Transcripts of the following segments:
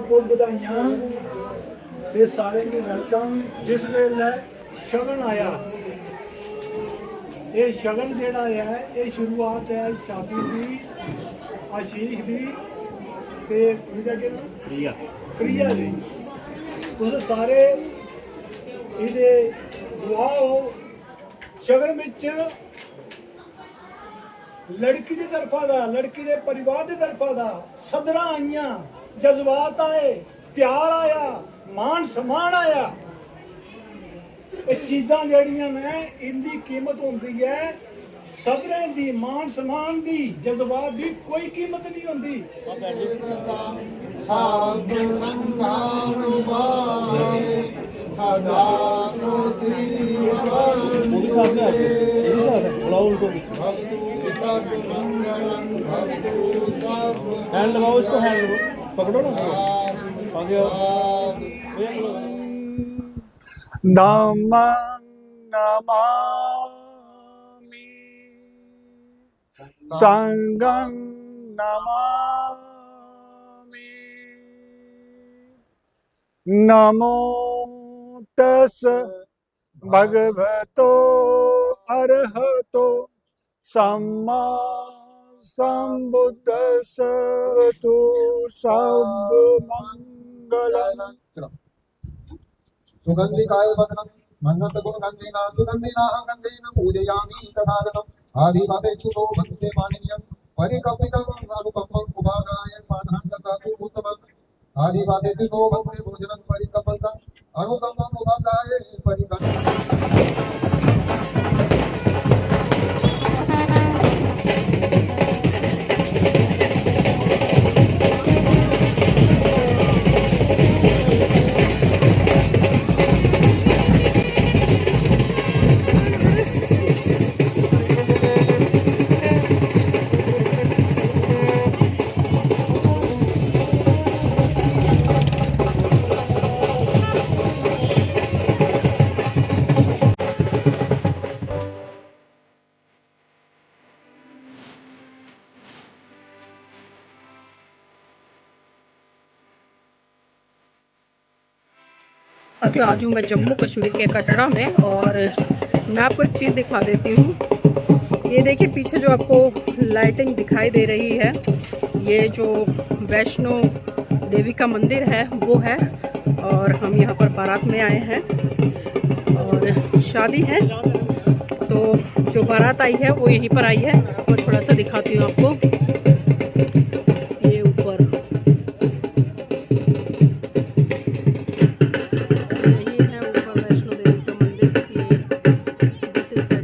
बहुत बधाइयां ते सारे की वेलकम। जिस वेले शगन आया, ये शगन जेड़ा है ये शुरुआत है शादी की, आशीष की ते प्रिया दी। तुस सारे इहदे दुआ हो। शगन विच लड़की की तरफा दा, लड़की के परिवार की तरफा दा सदरा आईयां, जज्बात आए, प्यार आया, मान सम्मान आया। ये चीज़ां जड़ियां ने इनकी कीमत होंदी है सदरें दी, मान सम्मान दी, जज्बात दी कोई कीमत नहीं होंदी। हैंड लगाओ इसको, हैंड पकड़ो ना, आगे नमः नमामि संगं नमामि। नमो तस् भगवतो अरहतो सम्मा संबुद्धस्स। तु सब मंगलम्। सुगंधिकाय वदनम मन्वत गुणगंधेन सुगंधिना गंधेन पूजयामि तथागतम्। आदिवासेषु नो वन्दे माननीयं परिकल्पितं अनुकम्पम् उपादाय पानहं उत्सवम्। आदिवासेषु नो वन्दे भोजनं परिकल्पितं अनुकम्पम् उपादाय अभी आज हूँ मैं जम्मू कश्मीर के कटरा में, और मैं आपको एक चीज़ दिखा देती हूँ। ये देखिए पीछे जो आपको लाइटिंग दिखाई दे रही है, ये जो वैष्णो देवी का मंदिर है वो है। और हम यहाँ पर बारात में आए हैं और शादी है, तो जो बारात आई है वो यहीं पर आई है। मैं थोड़ा सा दिखाती हूँ आपको। ये ऊपर यही है ऊपर वैष्णो देवी का मंदिर की दूसरी साइड।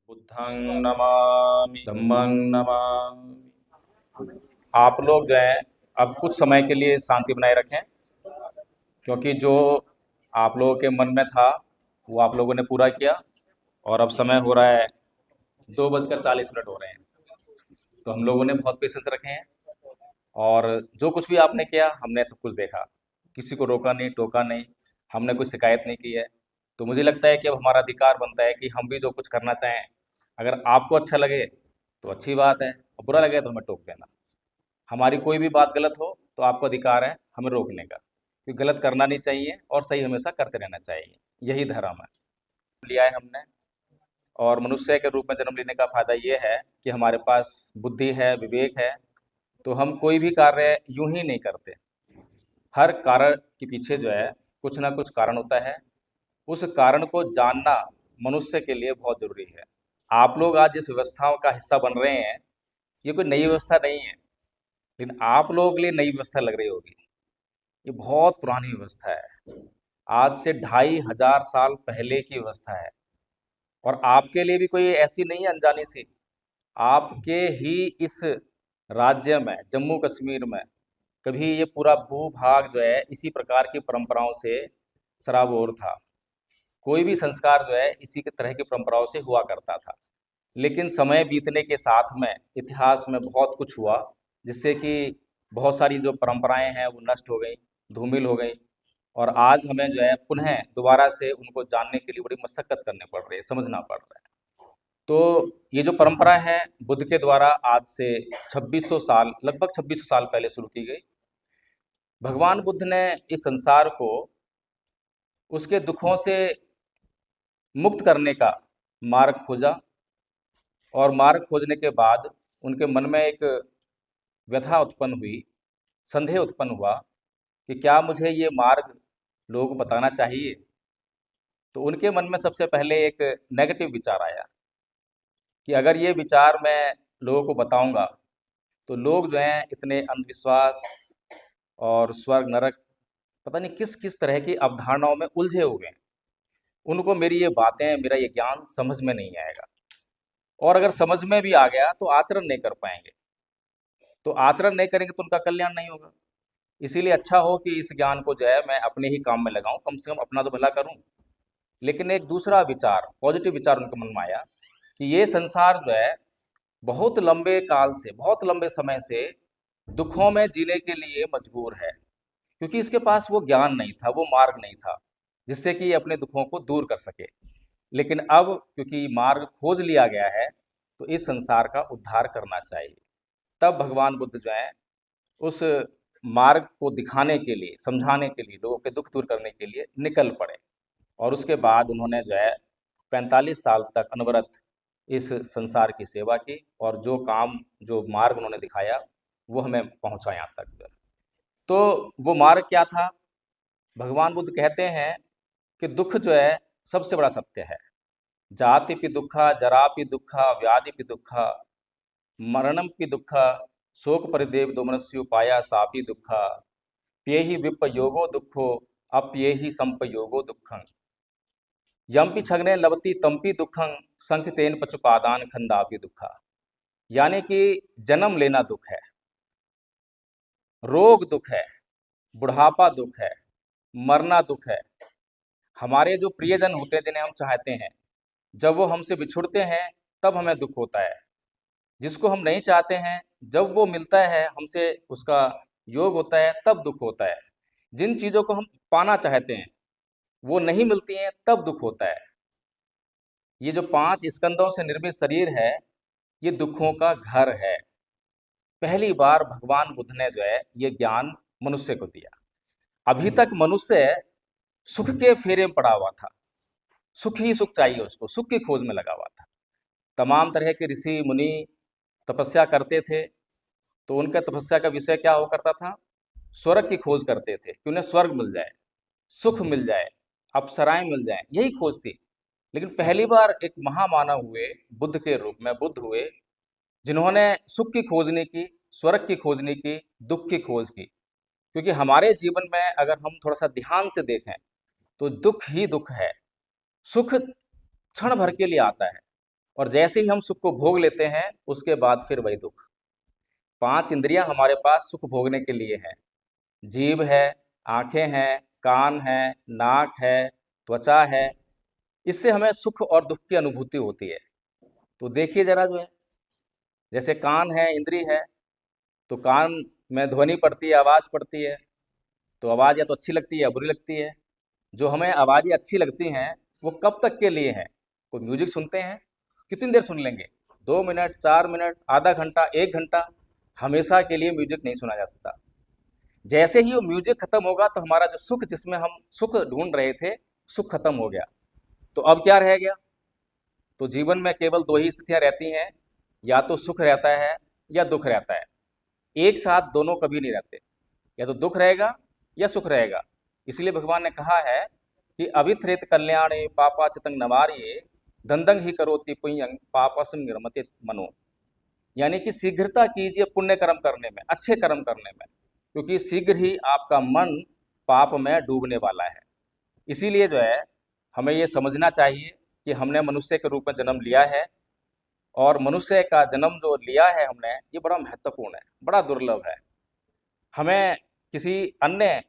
बुद्धं नमामि धम्मं नमामि। आप लोग जो हैं अब कुछ समय के लिए शांति बनाए रखें, क्योंकि जो आप लोगों के मन में था वो आप लोगों ने पूरा किया। और अब समय हो रहा है 2:40 हो रहे हैं, तो हम लोगों ने बहुत पेशेंस रखे हैं और जो कुछ भी आपने किया हमने सब कुछ देखा, किसी को रोका नहीं, टोका नहीं, हमने कोई शिकायत नहीं की है। तो मुझे लगता है कि अब हमारा अधिकार बनता है कि हम भी जो कुछ करना चाहें, अगर आपको अच्छा लगे तो अच्छी बात है, और बुरा लगे तो हमें टोक देना। हमारी कोई भी बात गलत हो तो आपको अधिकार है हमें रोकने का, क्योंकि गलत करना नहीं चाहिए और सही हमेशा करते रहना चाहिए, यही धर्म है। लिया है हमने और मनुष्य के रूप में जन्म लेने का फ़ायदा ये है कि हमारे पास बुद्धि है, विवेक है, तो हम कोई भी कार्य यूं ही नहीं करते। हर कारण के पीछे जो है कुछ ना कुछ कारण होता है। उस कारण को जानना मनुष्य के लिए बहुत ज़रूरी है। आप लोग आज जिस व्यवस्थाओं का हिस्सा बन रहे हैं, ये कोई नई व्यवस्था नहीं है, लेकिन आप लोगों के लिए नई व्यवस्था लग रही होगी। ये बहुत पुरानी व्यवस्था है, आज से 2500 साल पहले की व्यवस्था है, और आपके लिए भी कोई ऐसी नहीं है अनजानी सी। आपके ही इस राज्य में, जम्मू कश्मीर में, कभी ये पूरा भूभाग जो है इसी प्रकार की परंपराओं से सराबोर था। कोई भी संस्कार जो है इसी के तरह की परंपराओं से हुआ करता था। लेकिन समय बीतने के साथ में इतिहास में बहुत कुछ हुआ, जिससे कि बहुत सारी जो परंपराएं हैं वो नष्ट हो गई, धूमिल हो गई, और आज हमें जो है पुनः दोबारा से उनको जानने के लिए बड़ी मशक्कत करनी पड़ रही है, समझना पड़ रहा है। तो ये जो परंपरा है बुद्ध के द्वारा आज से 2600 साल, लगभग 2600 साल पहले शुरू की गई। भगवान बुद्ध ने इस संसार को उसके दुखों से मुक्त करने का मार्ग खोजा, और मार्ग खोजने के बाद उनके मन में एक व्यथा उत्पन्न हुई, संदेह उत्पन्न हुआ कि क्या मुझे ये मार्ग लोगों को बताना चाहिए। तो उनके मन में सबसे पहले एक नेगेटिव विचार आया कि अगर ये विचार मैं लोगों को बताऊंगा तो लोग जो हैं इतने अंधविश्वास और स्वर्ग नरक पता नहीं किस किस तरह की अवधारणाओं में उलझे हुए हैं, उनको मेरी ये बातें, मेरा ये ज्ञान समझ में नहीं आएगा, और अगर समझ में भी आ गया तो आचरण नहीं कर पाएंगे, तो आचरण नहीं करेंगे तो उनका कल्याण नहीं होगा। इसीलिए अच्छा हो कि इस ज्ञान को जो है मैं अपने ही काम में लगाऊं, कम से कम अपना तो भला करूं। लेकिन एक दूसरा विचार, पॉजिटिव विचार उनके मन में आया कि ये संसार जो है बहुत लंबे काल से, बहुत लंबे समय से दुखों में जीने के लिए मजबूर है, क्योंकि इसके पास वो ज्ञान नहीं था, वो मार्ग नहीं था जिससे कि ये अपने दुखों को दूर कर सके। लेकिन अब क्योंकि मार्ग खोज लिया गया है तो इस संसार का उद्धार करना चाहिए। तब भगवान बुद्ध जो है उस मार्ग को दिखाने के लिए, समझाने के लिए, लोगों के दुख दूर करने के लिए निकल पड़े, और उसके बाद उन्होंने जो है 45 साल तक अनवरत इस संसार की सेवा की, और जो काम, जो मार्ग उन्होंने दिखाया वो हमें पहुंचा यहाँ तक। तो वो मार्ग क्या था? भगवान बुद्ध कहते हैं कि दुख जो है सबसे बड़ा सत्य है। जाति पि दुखा, जरा पि दुखा, व्याधि पि दुखा, मरणम पि दुखा, शोक परिदेव दोमनस्युपाया सापि दुखा, प्येहि विप्प योगो दुखो, अप्येहि संप योगो दुखं, यम्पि छग्ने लवति तम्पि दुखं, संख्यतेन पचुपादान खंदापि दुखा। यानी कि जन्म लेना दुख है, रोग दुख है, बुढ़ापा दुख है, मरना दुख है। हमारे जो प्रियजन होते हैं, जिन्हें हम चाहते हैं, जब वो हमसे बिछुड़ते हैं तब हमें दुख होता है। जिसको हम नहीं चाहते हैं, जब वो मिलता है हमसे, उसका योग होता है, तब दुख होता है। जिन चीज़ों को हम पाना चाहते हैं वो नहीं मिलती हैं, तब दुख होता है। ये जो 5 स्कंदों से निर्मित शरीर है, ये दुखों का घर है। पहली बार भगवान बुद्ध ने जो है ये ज्ञान मनुष्य को दिया। अभी तक मनुष्य सुख के फेरे में पड़ा हुआ था, सुख ही सुख चाहिए उसको, सुख की खोज में लगा हुआ था। तमाम तरह के ऋषि मुनि तपस्या करते थे, तो उनका तपस्या का विषय क्या हो करता था? स्वर्ग की खोज करते थे कि उन्हें स्वर्ग मिल जाए, सुख मिल जाए, अप्सराएं मिल जाए, यही खोज थी। लेकिन पहली बार एक महामानव हुए, बुद्ध के रूप में बुद्ध हुए, जिन्होंने सुख की खोज नहीं की, स्वर्ग की खोज नहीं की, दुख की खोज की। क्योंकि हमारे जीवन में अगर हम थोड़ा सा ध्यान से देखें तो दुख ही दुख है। सुख क्षण भर के लिए आता है, और जैसे ही हम सुख को भोग लेते हैं उसके बाद फिर वही दुख। 5 इंद्रियां हमारे पास सुख भोगने के लिए हैं। जीभ है, आंखें हैं, कान है, नाक है, त्वचा है, इससे हमें सुख और दुख की अनुभूति होती है। तो देखिए जरा, जो है जैसे कान है, इंद्री है, तो कान में ध्वनि पड़ती है, आवाज़ पड़ती है, तो आवाज़ या तो अच्छी लगती है या बुरी लगती है। जो हमें आवाज़ें अच्छी लगती हैं वो कब तक के लिए हैं? कोई म्यूजिक सुनते हैं, कितनी देर सुन लेंगे? 2 मिनट, 4 मिनट, आधा घंटा, 1 घंटा। हमेशा के लिए म्यूजिक नहीं सुना जा सकता। जैसे ही वो म्यूजिक खत्म होगा तो हमारा जो सुख, जिसमें हम सुख ढूंढ रहे थे, सुख खत्म हो गया। तो अब क्या रह गया? तो जीवन में केवल दो ही स्थितियां रहती हैं, या तो सुख रहता है या दुख रहता है। एक साथ दोनों कभी नहीं रहते, या तो दुख रहेगा या सुख रहेगा। इसलिए भगवान ने कहा है कि अभिथ्रेत कल्याणे पापा चितंग नवार्ये दंदंग ही करोति पुण्यं पापसं निर्मते मनो। यानी कि शीघ्रता कीजिए पुण्य कर्म करने में, अच्छे कर्म करने में, क्योंकि शीघ्र ही आपका मन पाप में डूबने वाला है। इसीलिए जो है हमें ये समझना चाहिए कि हमने मनुष्य के रूप में जन्म लिया है, और मनुष्य का जन्म जो लिया है हमने, ये बड़ा महत्वपूर्ण है, बड़ा दुर्लभ है। हमें किसी अन्य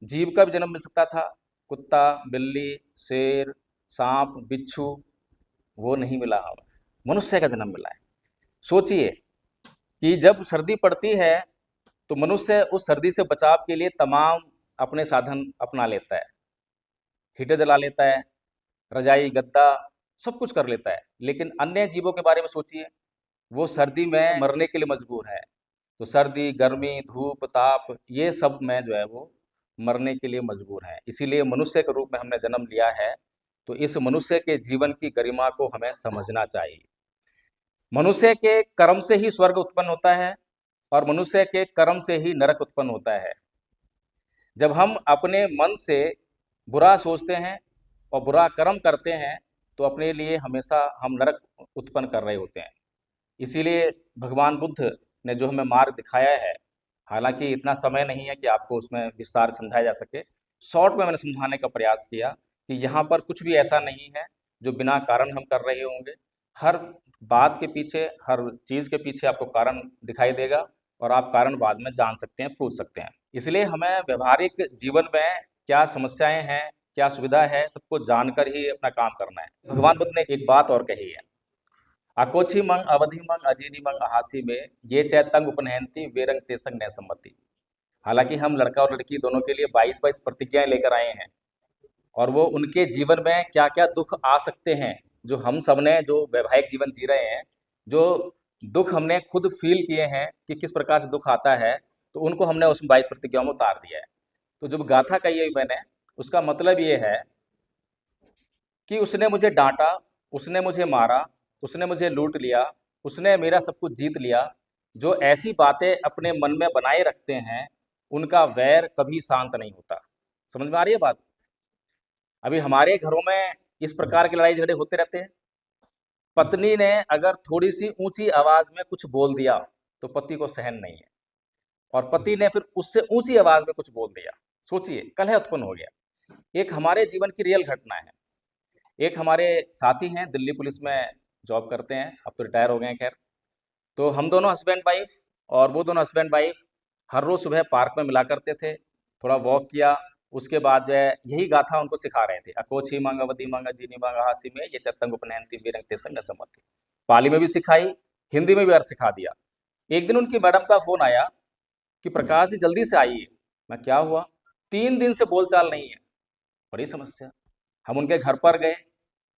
जीव का भी जन्म मिल सकता था, कुत्ता, बिल्ली, शेर, सांप, बिच्छू, वो नहीं मिला, हमें मनुष्य का जन्म मिला है। सोचिए कि जब सर्दी पड़ती है तो मनुष्य उस सर्दी से बचाव के लिए तमाम अपने साधन अपना लेता है, हीटर जला लेता है, रजाई, गद्दा, सब कुछ कर लेता है। लेकिन अन्य जीवों के बारे में सोचिए, वो सर्दी में मरने के लिए मजबूर है। तो सर्दी, गर्मी, धूप, ताप, ये सब में जो है वो मरने के लिए मजबूर है। इसीलिए मनुष्य के रूप में हमने जन्म लिया है, तो इस मनुष्य के जीवन की गरिमा को हमें समझना चाहिए। मनुष्य के कर्म से ही स्वर्ग उत्पन्न होता है, और मनुष्य के कर्म से ही नरक उत्पन्न होता है। जब हम अपने मन से बुरा सोचते हैं और बुरा कर्म करते हैं, तो अपने लिए हमेशा हम नरक उत्पन्न कर रहे होते हैं। इसीलिए भगवान बुद्ध ने जो हमें मार्ग दिखाया है, हालांकि इतना समय नहीं है कि आपको उसमें विस्तार समझाया जा सके, शॉर्ट में मैंने समझाने का प्रयास किया कि यहाँ पर कुछ भी ऐसा नहीं है जो बिना कारण हम कर रहे होंगे। हर बात के पीछे, हर चीज़ के पीछे आपको कारण दिखाई देगा, और आप कारण बाद में जान सकते हैं, पूछ सकते हैं। इसलिए हमें व्यवहारिक जीवन में क्या समस्याएं हैं, क्या सुविधा है, सबको जानकर ही अपना काम करना है। भगवान बुद्ध ने एक बात और कही है, अकोछि मंग अवधि मंग अजीनी मंग अहासी में ये चैतंग उपनहंती वेरंग तेसंग न सम्मति। हालांकि हम लड़का और लड़की दोनों के लिए 22-22 प्रतिज्ञाएं लेकर आए हैं, और वो उनके जीवन में क्या क्या दुख आ सकते हैं, जो हम सब ने जो वैवाहिक जीवन जी रहे हैं, जो दुख हमने खुद फील किए हैं कि किस प्रकार से दुख आता है, तो उनको हमने उस 22 प्रतिज्ञाओं में उतार दिया है। तो जब गाथा कही है मैंने, उसका मतलब ये है कि उसने मुझे डांटा, उसने मुझे मारा, उसने मुझे लूट लिया, उसने मेरा सब कुछ जीत लिया। जो ऐसी बातें अपने मन में बनाए रखते हैं, उनका वैर कभी शांत नहीं होता। समझ में आ रही है बात? अभी हमारे घरों में इस प्रकार के लड़ाई झगड़े होते रहते हैं। पत्नी ने अगर थोड़ी सी ऊंची आवाज में कुछ बोल दिया तो पति को सहन नहीं है, और पति ने फिर उससे ऊंची आवाज में कुछ बोल दिया, सोचिए कलह उत्पन्न हो गया। एक हमारे जीवन की रियल घटना है। एक हमारे साथी हैं, दिल्ली पुलिस में जॉब करते हैं, अब तो रिटायर हो गए हैं खैर। तो हम दोनों हस्बैंड वाइफ, और वो दोनों हस्बैंड वाइफ हर रोज सुबह पार्क में मिला करते थे, थोड़ा वॉक किया, उसके बाद जो है यही गाथा उनको सिखा रहे थे, अकोछि मंग अवधि मंग अजीनी मंग अहासी में ये चतंग उपनयंती वीरंग तेसंग न सम्मति। पाली में भी सिखाई, हिंदी में भी अर्थ सिखा दिया। एक दिन उनकी मैडम का फोन आया कि प्रकाश जी जल्दी से आइए। मैं क्या हुआ? 3 दिन से बोलचाल नहीं है, बड़ी समस्या। हम उनके घर पर गए,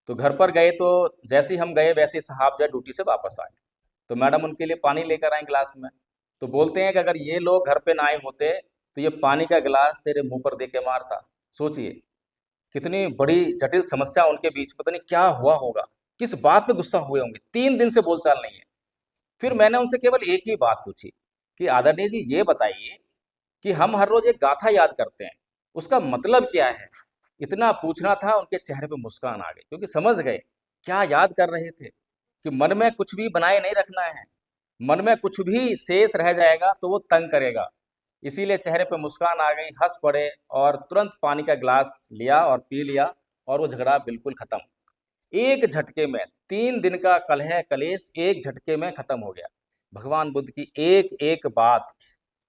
तो घर पर गए तो जैसे ही हम गए वैसे ही साहब जो ड्यूटी से वापस आए। तो मैडम उनके लिए पानी लेकर आए गिलास में, तो बोलते हैं कि अगर ये लोग घर पे ना आए होते तो ये पानी का गिलास तेरे मुंह पर दे के मारता। सोचिए कितनी बड़ी जटिल समस्या उनके बीच, पता नहीं क्या हुआ होगा, किस बात पे गुस्सा हुए होंगे। 3 दिन से बोलचाल नहीं है। फिर मैंने उनसे केवल एक ही बात पूछी कि आदरणीय जी ये बताइए कि हम हर रोज एक गाथा याद करते हैं, उसका मतलब क्या है? इतना पूछना था, उनके चेहरे पे मुस्कान आ गई, क्योंकि समझ गए क्या याद कर रहे थे कि मन में कुछ भी बनाए नहीं रखना है। मन में कुछ भी शेष रह जाएगा तो वो तंग करेगा। इसीलिए चेहरे पे मुस्कान आ गई, हंस पड़े, और तुरंत पानी का गिलास लिया और पी लिया, और वो झगड़ा बिल्कुल खत्म। एक झटके में 3 दिन का कलह कलेश एक झटके में खत्म हो गया। भगवान बुद्ध की एक एक बात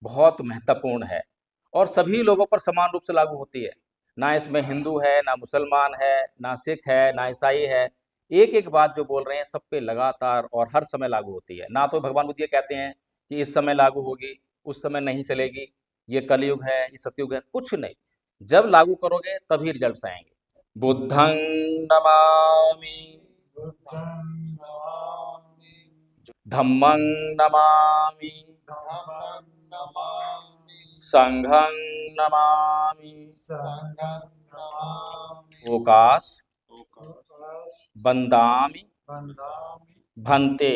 बहुत महत्वपूर्ण है, और सभी लोगों पर समान रूप से लागू होती है। ना इसमें हिंदू है, ना मुसलमान है, ना सिख है, ना ईसाई है। एक एक बात जो बोल रहे हैं सब पे लगातार और हर समय लागू होती है। ना तो भगवान बुद्ध ये कहते हैं कि इस समय लागू होगी, उस समय नहीं चलेगी, ये कलयुग है, ये सतयुग है, कुछ नहीं। जब लागू करोगे तभी रिजल्ट्स आएंगे। बुद्धं नमामि, धम्मं नमामि, संघं नमामि, ओकाश वंदामि भन्ते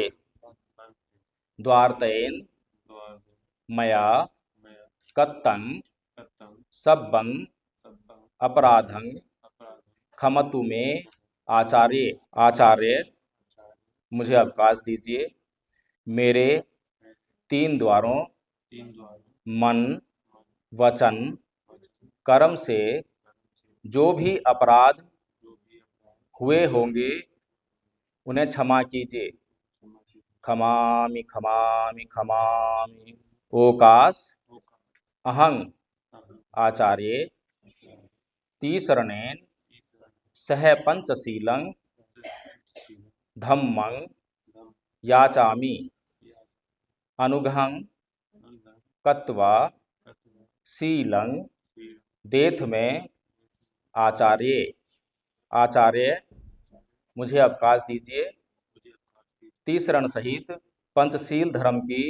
द्वार्तयेन मया कत्तं सब्बं अपराधं क्षमतु मे आचार्य। आचार्य, मुझे अवकाश दीजिए। मेरे 3 द्वारों मन, वचन, कर्म से जो भी अपराध हुए होंगे उन्हें क्षमा कीजिए। खमामि खमामि खमामि। ओकाश अहं आचार्य तीसरणेन सह पंचशीलं धम्मं याचामि अनुघं कत्वा शीलं देथ में आचार्य। आचार्य, मुझे अवकाश दीजिए। तीसरण सहित पंचशील धर्म की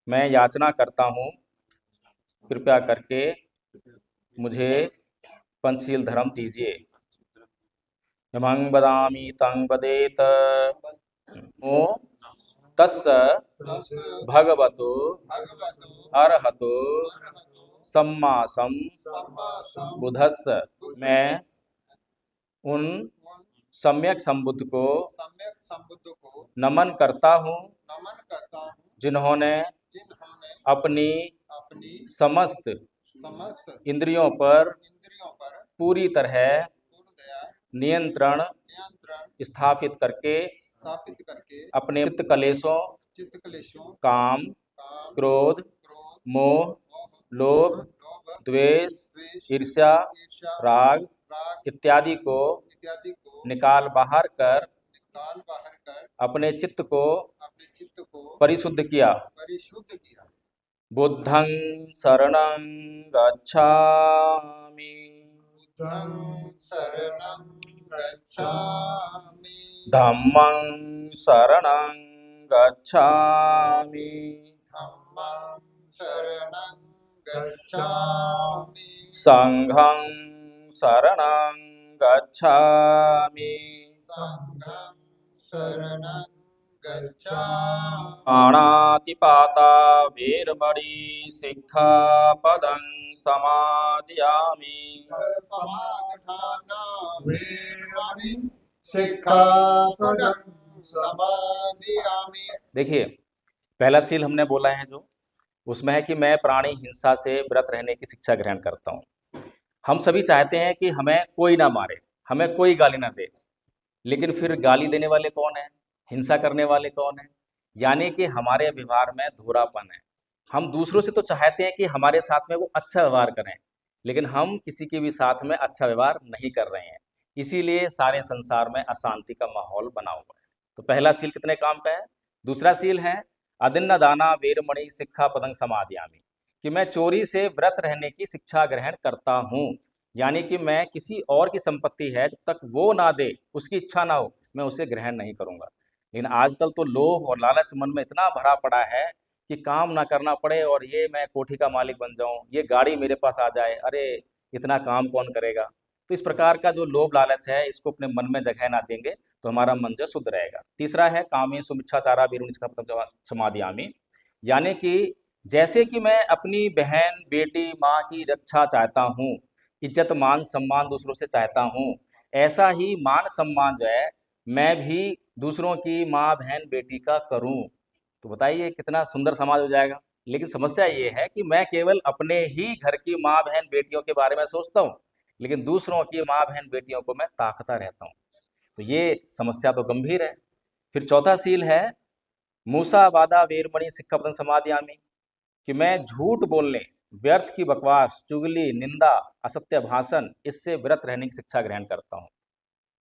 मैं याचना करता हूँ। कृपया करके मुझे पंचशील धर्म दीजिए। यमं वदामि तं वदेत। ओ तस्य भगवतो अरहतो सम्मा बुद्धस्य। मैं उन सम्यक संबुद्ध को नमन करता हूँ जिन्होंने अपनी समस्त इंद्रियों पर पूरी तरह नियंत्रण स्थापित करके अपने चित्त कलेशों काम, क्रोध, मोह, लोभ, द्वेष, ईर्ष्या, राग इत्यादि को निकाल बाहर कर अपने चित्त को परिशुद्ध किया। बुद्धं शरणं गच्छामि। धम्मं शरणं गच्छामि। संघं शरणं गच्छामि। पाणातिपाता वेरमणि सिक्खापदं समादयामि। देखिए, पहला सील हमने बोला है जो उसमें है कि मैं प्राणी हिंसा से व्रत रहने की शिक्षा ग्रहण करता हूँ। हम सभी चाहते हैं कि हमें कोई ना मारे, हमें कोई गाली ना दे, लेकिन फिर गाली देने वाले कौन है, हिंसा करने वाले कौन है? यानी कि हमारे व्यवहार में धूरापन है। हम दूसरों से तो चाहते हैं कि हमारे साथ में वो अच्छा व्यवहार करें, लेकिन हम किसी के भी साथ में अच्छा व्यवहार नहीं कर रहे हैं, इसीलिए सारे संसार में अशांति का माहौल बना हुआ है। तो पहला सील कितने काम का है? दूसरा सील है अदिन्न दाना वेरमणि सिक्खापदं समादयामि, कि मैं चोरी से व्रत रहने की शिक्षा ग्रहण करता हूँ। यानी कि मैं किसी और की संपत्ति है, जब तक वो ना दे, उसकी इच्छा ना हो, मैं उसे ग्रहण नहीं करूँगा। लेकिन आजकल तो लोभ और लालच मन में इतना भरा पड़ा है कि काम ना करना पड़े और ये मैं कोठी का मालिक बन जाऊं, ये गाड़ी मेरे पास आ जाए, अरे इतना काम कौन करेगा। तो इस प्रकार का जो लोभ लालच है, इसको अपने मन में जगह ना देंगे तो हमारा मन जो शुद्ध रहेगा। तीसरा है कामेषु मिच्छाचारा वेरमणि सिक्खापदं समादयामि, यानी कि जैसे कि मैं अपनी बहन, बेटी, माँ की रक्षा चाहता हूँ, इज्जत, मान, सम्मान दूसरों से चाहता हूँ, ऐसा ही मान सम्मान जो है मैं भी दूसरों की माँ, बहन, बेटी का करूँ। तो बताइए कितना सुंदर समाज हो जाएगा। लेकिन समस्या ये है कि मैं केवल अपने ही घर की माँ, बहन, बेटियों के बारे में सोचता हूँ, लेकिन दूसरों की माँ, बहन, बेटियों को मैं ताकता रहता हूँ। तो ये समस्या तो गंभीर है। फिर चौथा सील है मूसा वादा वेरमणि सिक्खापदं समादयामि, कि मैं झूठ बोलने, व्यर्थ की बकवास, चुगली, निंदा, असत्य भाषण, इससे व्रत रहने की शिक्षा ग्रहण करता हूँ।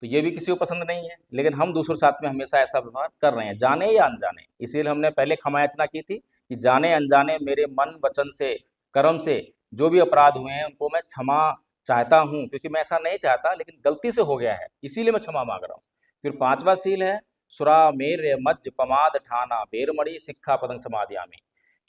तो ये भी किसी को पसंद नहीं है, लेकिन हम दूसरों के साथ में हमेशा ऐसा व्यवहार कर रहे हैं, जाने या अनजाने। इसीलिए हमने पहले क्षमा याचना की थी कि जाने अनजाने मेरे मन, वचन से, कर्म से जो भी अपराध हुए हैं उनको मैं क्षमा चाहता हूँ, क्योंकि मैं ऐसा नहीं चाहता, लेकिन गलती से हो गया है, इसीलिए मैं क्षमा मांग रहा हूँ। फिर पांचवा सील है सुरा मेर मज्ज पमाद ठाना वेरमणि सिक्खापदं समादयामि,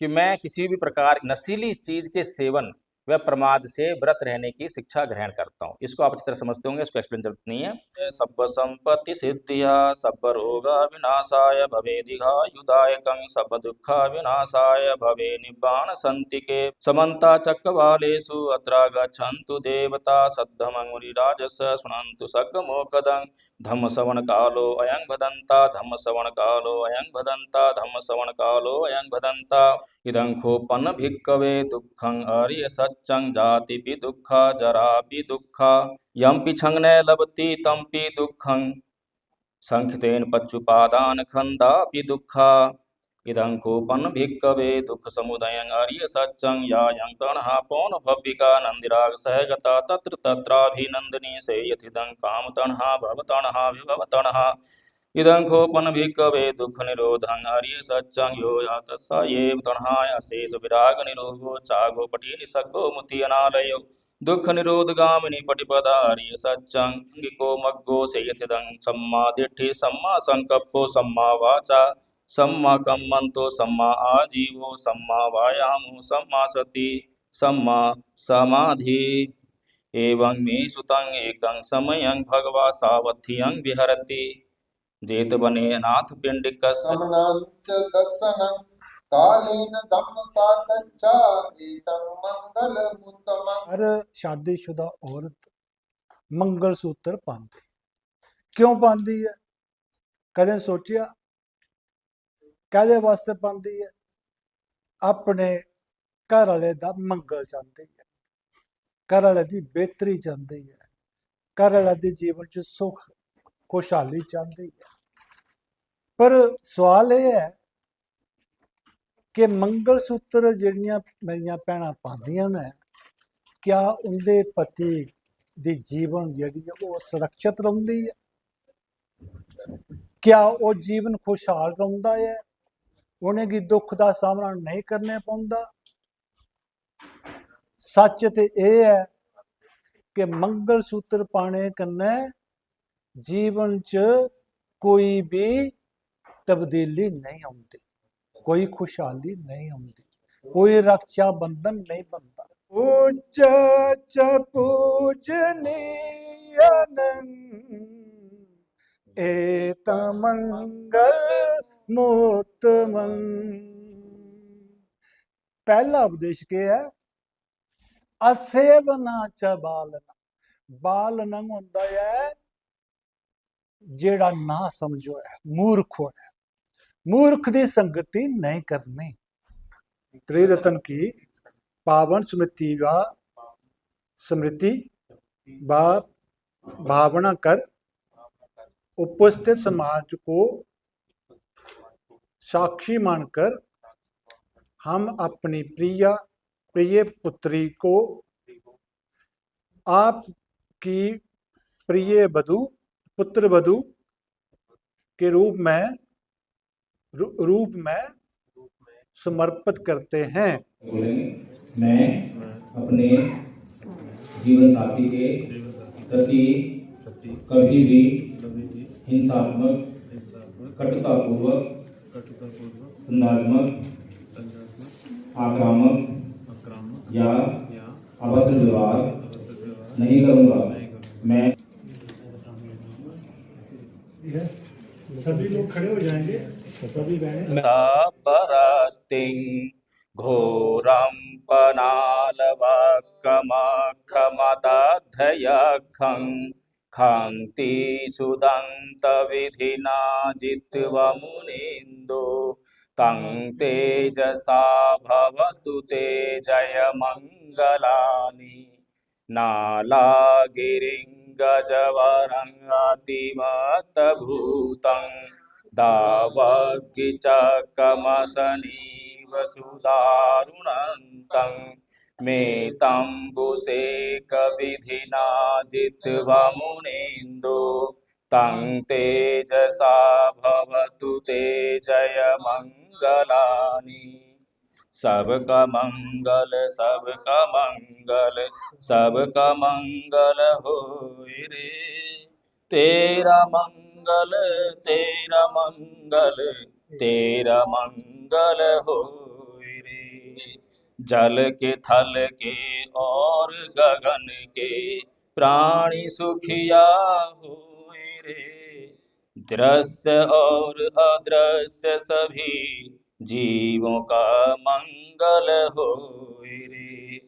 कि मैं किसी भी प्रकार नशीली चीज के सेवन वह प्रमाद से व्रत रहने की शिक्षा ग्रहण करता हूँ। इसको आप अच्छी तरह समझते होंगे, इसको एक्सप्लेन जरूरत नहीं है। सब संपत्ति सिद्धिया सब रोगा विनाशाय भवेदिघायुदायकं सब दुःख विनाशाय भवे निब्बाण संतिके समन्ता चक्रवालेषु अत्र गच्छन्तु देवता सद्धमं मुनिराजस शृण्वन्तु सक्कमोकदं धम्म श्रवण कालो अयं भदन्ता धम्म श्रवण कालो अयं भदन्ता धम्म श्रवण कालो अयं भदन्ता इदं खोपन भिक्कवे दुःखं आर्य सच्चं जातिपि दुःखा जरापि दुःखा यम्पि छं न लभति तम्पि दुःखं संख्यतेन पच्युपादान खन्दापि दुःखा इदं कोपन भिक्कवे दुःख समुदयं आर्य सच्चं यायं तणः पौन भव्यिका नन्दिराग सहगता तत्र तत्राभिनन्दिनी सेयथिदं काम तणः भवतणः विभवतणः इदं कोपन भिक्कवे दुःख निरोधं आर्य सच्चं यो यात स एव तणः अशेष विराग निरोधो चागो पटी निसग्गो मुति अनालयो दुःख निरोधगामिनी पटिपदार्य सच्चं गिको मग्गो सेयथिदं सम्मा दिट्ठि सम्मा संकप्पो सम्मा वाचा सम्मा कम्मन्तो सम्मा आजीवो सम्मा वायामो सम्मा सति सम्मा समाधि एवं मे सुतं एकं समयं भगवा सावधियं विहरति जेतवने नाथ पिंडिकस्य समनांच दर्शनं कालेन धम्म साकच्चा एतं मंगलमुत्तमम्। हर शादीशुदा औरत मंगलसूत्र पाती, क्यों पाती है? कदे सोचिया कहदे वास्ते पाती है? अपने घर वाले दा मंगल चाहती है, घर वाले दी बेहतरी चाहती है, घर वाले दी जीवन च सुख खुशहाली चाहती है। पर सवाल यह है कि मंगलसूत्र जिहड़ियां मेरियां भैणां पांदियां ने, क्या उनके पति दी जीवन जिहड़ी है वो सुरक्षित रहिंदी है? क्या वो जीवन खुशहाल रहिंदा है? उन्हें की दुख का सामना नहीं करने पाउंदा? सच तो यह है कि मंगलसूत्र पाने कन्नै जीवन च कोई भी तब्दीली नहीं आती, कोई खुशहाली नहीं आती, कोई रक्षा बंधन नहीं बनता। उच्च पूजनीय एत मंगल मोत्तमं। पहला उपदेश क्या है? असेवना च बालना। बालनंग होता है जेड़ा ना समझो है, मूर्ख हो है, मूर्ख की संगति नहीं करनी। त्रिरत्न की पावन स्मृति व स्मृति भावना कर उपस्थित समाज को साक्षी मानकर हम अपनी प्रिय पुत्री को आपकी प्रिय पुत्र वधू के रूप में समर्पित करते हैं। मैं अपने जीवन साथी के प्रति कभी भी हिंसात्मक, कटुतापूर्वक, संदात्मक, आक्रामक या अभद्र व्यवहार नहीं करूँगा। मैं सभी लोग खड़े हो जाएंगे, सभी बहनें। सबरतिं घोरं पनालवक्कमखमतद्धयखं खान्ति सुदन्त विधिना जित्वा मुनिन्दो तं तेजसा भवतु ते जयमङ्गलानि नालागिरिं गजवरं अतिमत्तभूतं दावग्गिचकमसनीव सुदारुणन्तं मेतम्बुसेकविधिना जित्वा मुनीन्दो तं तेजसा भवतु ते जयमङ्गलानि। सबका मंगल होए रे, तेरा मंगल होए रे, जल के थल के और गगन के प्राणी सुखिया होए रे। दृश्य और अदृश्य सभी जीवों का मंगल होए रे।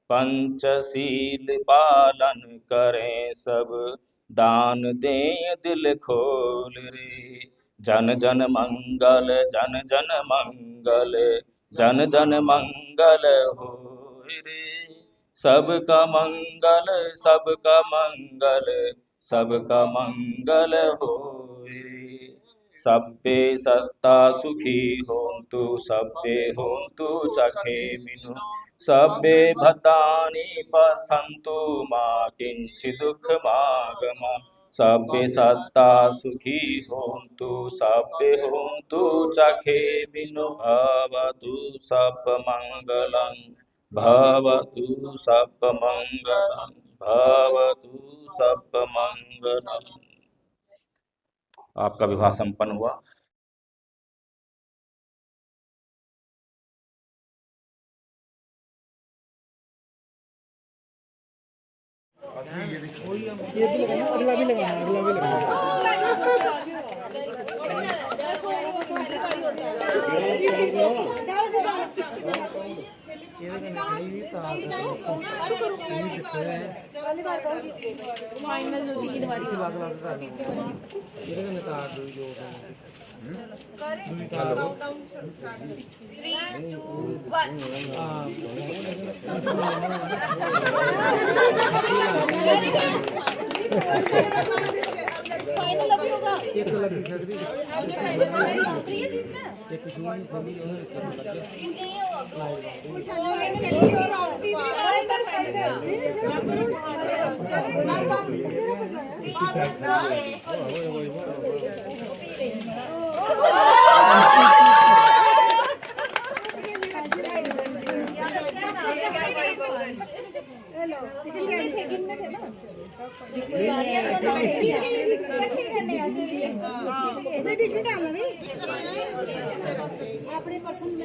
पंचशील पालन करें सब, दान दें दिल खोल रे। जन जन मंगल, जन जन मंगल, जन जन मंगल होए रे। सबका मंगल, सबका मंगल, सबका मंगल होए रे। सब्बे सत्ता सुखी होन्तु, सब्बे होन्तु चखे बिनु। सब्बे भद्राणि पश्यन्तु मा किंचित् दुःखमागम। सब्बे सत्ता सुखी होन्तु, सब्बे होन्तु चखे बिनु। भवतु सर्वमङ्गलं, भवतु सर्वमङ्गलं, भवतु सर्वमङ्गलम्। आपका विवाह संपन्न हुआ। अगला भी लगाना, अगला भी लगाना। फाइनल अभी होगा। एक तो लगी सकती अपने पर्सन में